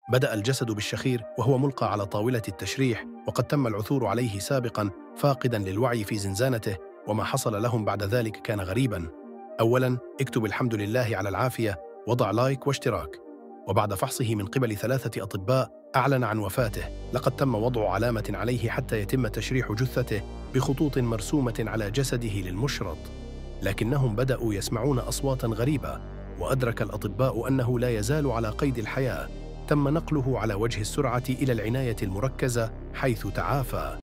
بدأ الجسد بالشخير وهو ملقى على طاولة التشريح، وقد تم العثور عليه سابقاً فاقداً للوعي في زنزانته. وما حصل لهم بعد ذلك كان غريباً. أولاً، اكتب الحمد لله على العافية، وضع لايك واشتراك. وبعد فحصه من قبل 3 أطباء أعلن عن وفاته. لقد تم وضع علامة عليه حتى يتم تشريح جثته بخطوط مرسومة على جسده للمشرط. لكنهم بدأوا يسمعون أصواتاً غريبة، وأدرك الأطباء أنه لا يزال على قيد الحياة. تم نقله على وجه السرعة إلى العناية المركزة حيث تعافى.